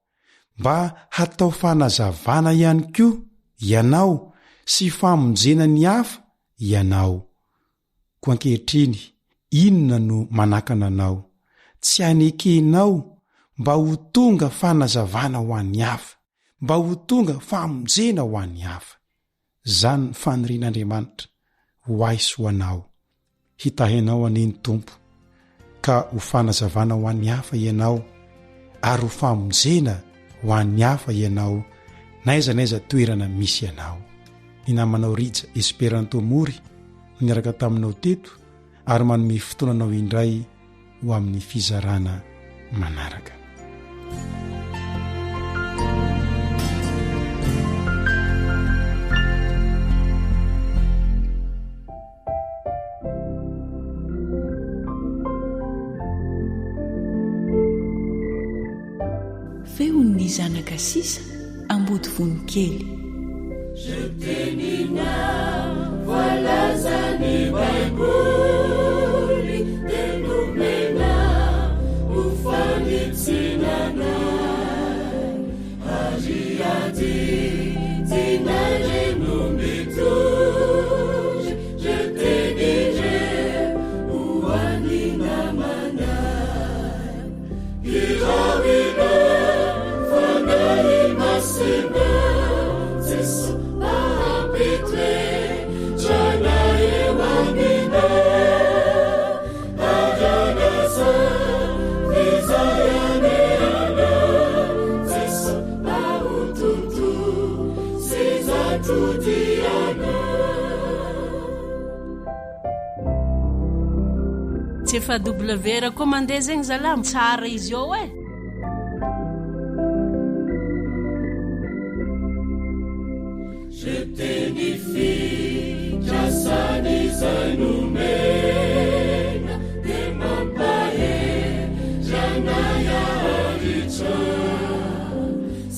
Speaker 9: mba hatao fanazavana ihany koa ianao sy famonjena ny hafa ianao. Ko ankehitriny inona no manakana anao? Tsy anekenao mba ho tonga fanazavana ho an'ny hafa, mba ho tonga famonjena ho an'ny hafa. Zany ny fanirian'Andriamanitra ho aiso ho anao. Hitahinao aneny tompo ka ho fanazavana ho an'ny hafa ianao ary ho famonjena ho an'ny hafa ianao naiza naiza toerana misy ianao. Ny namanao Rija Esperanto Mory niaraka taminao teto ary manome fotoananao indray ho amin'ny fizarana manaraka.
Speaker 4: Feon'ny zanaka sisa ambody vonikely.
Speaker 8: Jetenina voalaza ny Baiboly dia nomena ho fanitsinana ary adidina reno mitory jetenire ho an'ny namana irawina fanahy masina Jesu mahapitwe jana ewamina ajanasa vizayaneana Jesu mahututu sizatudiana.
Speaker 2: Tsy efa W ra koa mandeha zegny zalahy tsara izy eo e.
Speaker 8: Jeteni fitrasany izay nomena dia mampahe zanay aritra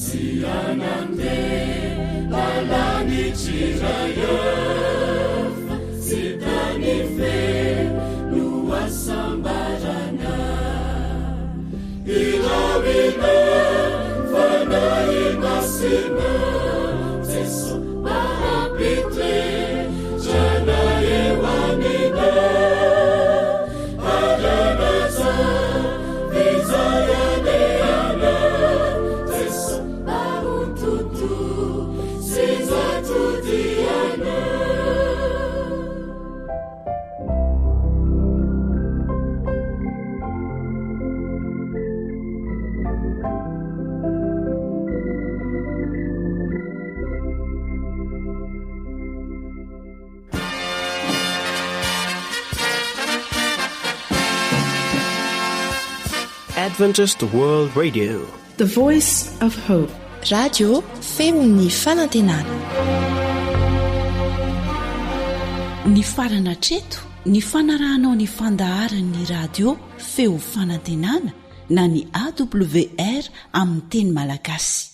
Speaker 8: sy anandeha lalany tsiraefa sy tany feno asambarana irawina fanahy masina Jesu mahapitwe jana ewamina ajanasa vizayaneana Jesu mahututu sizatudiana.
Speaker 10: Adventist World Radio,
Speaker 11: the voice of hope.
Speaker 12: Radio feon'ny fanantenana.
Speaker 4: Ny farana treto ny fanarahanao ny fandaharan'ny radio feo fanantenana na ny AWR amin'ny teny malagasy.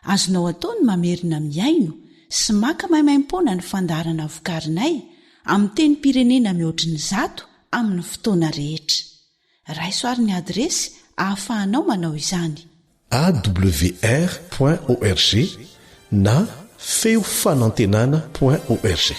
Speaker 4: Azonao ataony mamerina miaino sy maka maimaimpoana ny fandaharana vokarinay amin'ny teny pirenena mihoatriny 100 amin'ny fotoana rehetra. Raisoaryn'ny adresy ahafahanao manao izany.
Speaker 3: awr.org na feofanantenana.org.